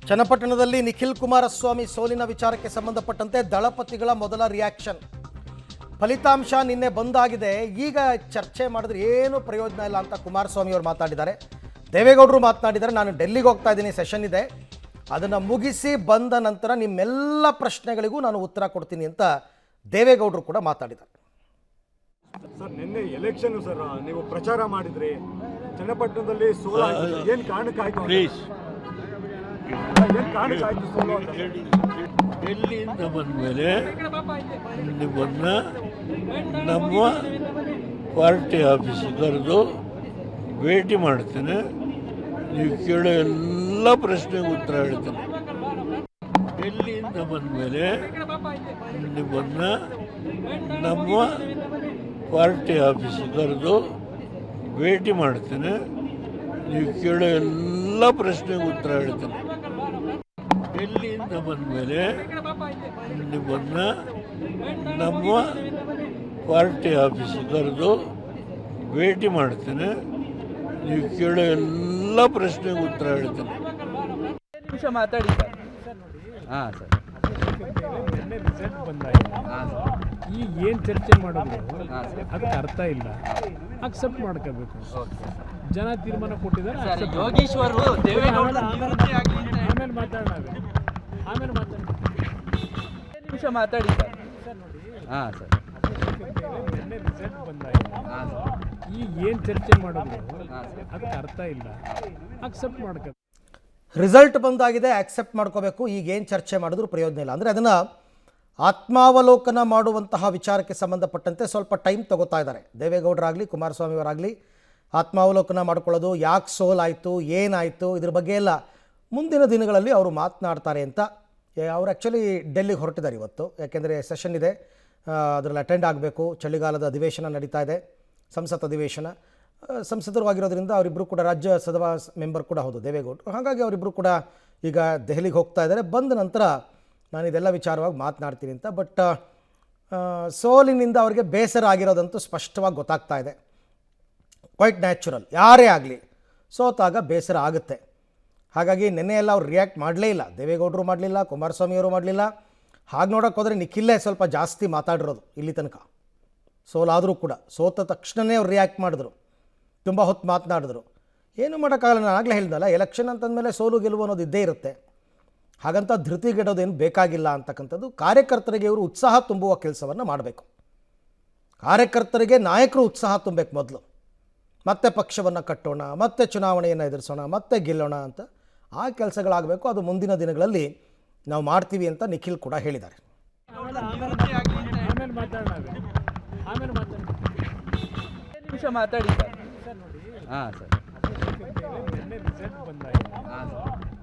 ಚನ್ನಪಟ್ಟಣದಲ್ಲಿ ನಿಖಿಲ್ ಕುಮಾರಸ್ವಾಮಿ ಸೋಲಿನ ವಿಚಾರಕ್ಕೆ ಸಂಬಂಧಪಟ್ಟಂತೆ ದಳಪತಿಗಳ ಮೊದಲ ರಿಯಾಕ್ಷನ್. ಫಲಿತಾಂಶ ನಿನ್ನೆ ಬಂದಾಗಿದೆ, ಈಗ ಚರ್ಚೆ ಮಾಡಿದ್ರೆ ಏನು ಪ್ರಯೋಜನ ಇಲ್ಲ ಅಂತ ಕುಮಾರಸ್ವಾಮಿ ಅವರು ಮಾತಾಡಿದ್ದಾರೆ. ದೇವೇಗೌಡರು ಮಾತನಾಡಿದ್ದಾರೆ, ನಾನು ಡೆಲ್ಲಿಗೆ ಹೋಗ್ತಾ ಇದ್ದೀನಿ, ಸೆಷನ್ ಇದೆ, ಅದನ್ನು ಮುಗಿಸಿ ಬಂದ ನಂತರ ನಿಮ್ಮೆಲ್ಲ ಪ್ರಶ್ನೆಗಳಿಗೂ ನಾನು ಉತ್ತರ ಕೊಡ್ತೀನಿ ಅಂತ ದೇವೇಗೌಡರು ಕೂಡ ಮಾತಾಡಿದ್ದಾರೆ. ಸರ್, ನಿನ್ನೆ ಎಲೆಕ್ಷನ್ ಸರ್ ನೀವು ಪ್ರಚಾರ ಮಾಡಿದ್ರಿ, ಚನ್ನಪಟ್ಟಣದಲ್ಲಿ ಸೋಲು ಏನು ಕಾರಣಕ್ಕಾಯ್ತು? ಡೆಲ್ಲಿಯಿಂದ ಬಂದ ಮೇಲೆ ನಿಮ್ಮನ್ನ ನಮ್ಮ ಪಾರ್ಟಿ ಆಫೀಸಿಗೆ ಕರೆದು ಭೇಟಿ ಮಾಡ್ತೇನೆ, ನೀವು ಕೇಳೋ ಎಲ್ಲ ಪ್ರಶ್ನೆಗೆ ಉತ್ತರ ಹೇಳ್ತೇನೆ. ಡೆಲ್ಲಿಯಿಂದ ಬಂದ ಮೇಲೆ ನಿಮ್ಮನ್ನ ನಮ್ಮ ಪಾರ್ಟಿ ಆಫೀಸಿಗೆ ಕರೆದು ಭೇಟಿ ಮಾಡ್ತೇನೆ, ನೀವು ಕೇಳೋ ಎಲ್ಲ ಪ್ರಶ್ನೆಗೆ ಉತ್ತರ ಹೇಳ್ತೇನೆ. ಡೆಲ್ಲಿಯಿಂದ ಬಂದ ಮೇಲೆ ನಿಮ್ಮನ್ನ ನಮ್ಮ ಪಾರ್ಟಿ ಆಫೀಸಿಗೆ ಕರೆದು ಭೇಟಿ ಮಾಡ್ತೇನೆ, ನೀವು ಕೇಳೋ ಎಲ್ಲ ಪ್ರಶ್ನೆಗೆ ಉತ್ತರ ಹೇಳ್ತೇನೆ. ನಿಮಿಷ ಮಾತಾಡಿ ಸರ್. ಹಾಂ ಸರ್, ನಿನ್ನೆ ರಿಸಲ್ಟ್ ಬಂದಾಗ ಈಗ ಏನು ಚರ್ಚೆ ಮಾಡೋದು ಅದಕ್ಕೆ ಅರ್ಥ ಇಲ್ಲ, ಅಕ್ಸೆಪ್ಟ್ ಮಾಡ್ಕೋಬೇಕು. ಜನ ತೀರ್ಮಾನ ಕೊಟ್ಟಿದ್ದಾರೆ. ಯೋಗೀಶ್ವರ್ ದೇವೇಗೌಡ ಆಮೇಲೆ ಮಾತಾಡೋಣ. ನಿಮಿಷ ಮಾತಾಡಿ ಸರ್. ಹಾಂ ಸರ್, ನಿನ್ನೆ ರಿಸಲ್ಟ್ ಬಂದಾಗ ಈಗ ಏನು ಚರ್ಚೆ ಮಾಡೋದು ಅದಕ್ಕೆ ಅರ್ಥ ಇಲ್ಲ, ಅಕ್ಸೆಪ್ಟ್ ಮಾಡ್ಕೋಬೇಕು. ರಿಸಲ್ಟ್ ಬಂದಾಗಿದೆ, ಆಕ್ಸೆಪ್ಟ್ ಮಾಡ್ಕೋಬೇಕು, ಈಗೇನು ಚರ್ಚೆ ಮಾಡಿದ್ರೂ ಪ್ರಯೋಜನ ಇಲ್ಲ. ಅಂದರೆ ಅದನ್ನು ಆತ್ಮಾವಲೋಕನ ಮಾಡುವಂತಹ ವಿಚಾರಕ್ಕೆ ಸಂಬಂಧಪಟ್ಟಂತೆ ಸ್ವಲ್ಪ ಟೈಮ್ ತಗೋತಾ ಇದ್ದಾರೆ ದೇವೇಗೌಡರಾಗಲಿ ಕುಮಾರಸ್ವಾಮಿ ಅವರಾಗಲಿ. ಆತ್ಮಾವಲೋಕನ ಮಾಡ್ಕೊಳ್ಳೋದು, ಯಾಕೆ ಸೋಲಾಯಿತು, ಏನಾಯಿತು, ಇದ್ರ ಬಗ್ಗೆ ಎಲ್ಲ ಮುಂದಿನ ದಿನಗಳಲ್ಲಿ ಅವರು ಮಾತನಾಡ್ತಾರೆ ಅಂತ ಅವರು ಆ್ಯಕ್ಚುಲಿ ಡೆಲ್ಲಿಗೆ ಹೊರಟಿದ್ದಾರೆ ಇವತ್ತು. ಯಾಕೆಂದರೆ ಸೆಷನ್ ಇದೆ, ಅದರಲ್ಲಿ ಅಟೆಂಡ್ ಆಗಬೇಕು. ಚಳಿಗಾಲದ ಅಧಿವೇಶನ ನಡೀತಾ ಇದೆ, ಸಂಸತ್ ಅಧಿವೇಶನ. ಸಂಸದರು ಆಗಿರೋದ್ರಿಂದ ಅವರಿಬ್ಬರು ಕೂಡ ರಾಜ್ಯಸಭಾ ಮೆಂಬರ್ ಕೂಡ ಹೌದು ದೇವೇಗೌಡರು. ಹಾಗಾಗಿ ಅವರಿಬ್ಬರು ಕೂಡ ಈಗ ದೆಹಲಿಗೆ ಹೋಗ್ತಾ ಇದ್ದಾರೆ. ಬಂದ ನಂತರ ನಾನು ಇದೆಲ್ಲ ವಿಚಾರವಾಗಿ ಮಾತನಾಡ್ತೀನಿ ಅಂತ. ಬಟ್ ಸೋಲಿನಿಂದ ಅವರಿಗೆ ಬೇಸರ ಆಗಿರೋದಂತೂ ಸ್ಪಷ್ಟವಾಗಿ ಗೊತ್ತಾಗ್ತಾ ಇದೆ. ಕ್ವೈಟ್ ನ್ಯಾಚುರಲ್, ಯಾರೇ ಆಗಲಿ ಸೋತಾಗ ಬೇಸರ ಆಗುತ್ತೆ. ಹಾಗಾಗಿ ನಿನ್ನೆ ಎಲ್ಲ ಅವ್ರು ರಿಯಾಕ್ಟ್ ಮಾಡಲೇ ಇಲ್ಲ, ದೇವೇಗೌಡರು ಮಾಡಲಿಲ್ಲ, ಕುಮಾರಸ್ವಾಮಿಯವರು ಮಾಡಲಿಲ್ಲ. ಹಾಗೆ ನೋಡೋಕೆ ಹೋದರೆ ನಿಖಿಲ್ಲೇ ಸ್ವಲ್ಪ ಜಾಸ್ತಿ ಮಾತಾಡಿರೋದು ಇಲ್ಲಿ ತನಕ. ಸೋಲಾದರೂ ಕೂಡ ಸೋತ ತಕ್ಷಣವೇ ಅವ್ರು ರಿಯಾಕ್ಟ್ ಮಾಡಿದ್ರು, ತುಂಬ ಹೊತ್ತು ಮಾತನಾಡಿದ್ರು. ಏನು ಮಾಡೋಕ್ಕಾಗಲ್ಲ, ನಾನು ಆಗಲೇ ಹೇಳಿದಲ್ಲ, ಎಲೆಕ್ಷನ್ ಅಂತಂದಮೇಲೆ ಸೋಲು ಗೆಲುವು ಅನ್ನೋದು ಇದ್ದೇ ಇರುತ್ತೆ. ಹಾಗಂತ ಧೃತಿಗೆಡೋದೇನು ಬೇಕಾಗಿಲ್ಲ ಅಂತಕ್ಕಂಥದ್ದು. ಕಾರ್ಯಕರ್ತರಿಗೆ ಇವರು ಉತ್ಸಾಹ ತುಂಬುವ ಕೆಲಸವನ್ನು ಮಾಡಬೇಕು. ಕಾರ್ಯಕರ್ತರಿಗೆ ನಾಯಕರು ಉತ್ಸಾಹ ತುಂಬಬೇಕು ಮೊದಲು, ಮತ್ತೆ ಪಕ್ಷವನ್ನು ಕಟ್ಟೋಣ, ಮತ್ತೆ ಚುನಾವಣೆಯನ್ನು ಎದುರಿಸೋಣ, ಮತ್ತೆ ಗೆಲ್ಲೋಣ ಅಂತ ಆ ಕೆಲಸಗಳಾಗಬೇಕು. ಅದು ಮುಂದಿನ ದಿನಗಳಲ್ಲಿ ನಾವು ಮಾಡ್ತೀವಿ ಅಂತ ನಿಖಿಲ್ ಕೂಡ ಹೇಳಿದ್ದಾರೆ. ನಿಮಿಷ ಮಾತಾಡಿ ಸರ್. ಹಾಂ ಸರ್, ನಿನ್ನೆ ರಿಸಲ್ಟ್ ಬಂದಾಗ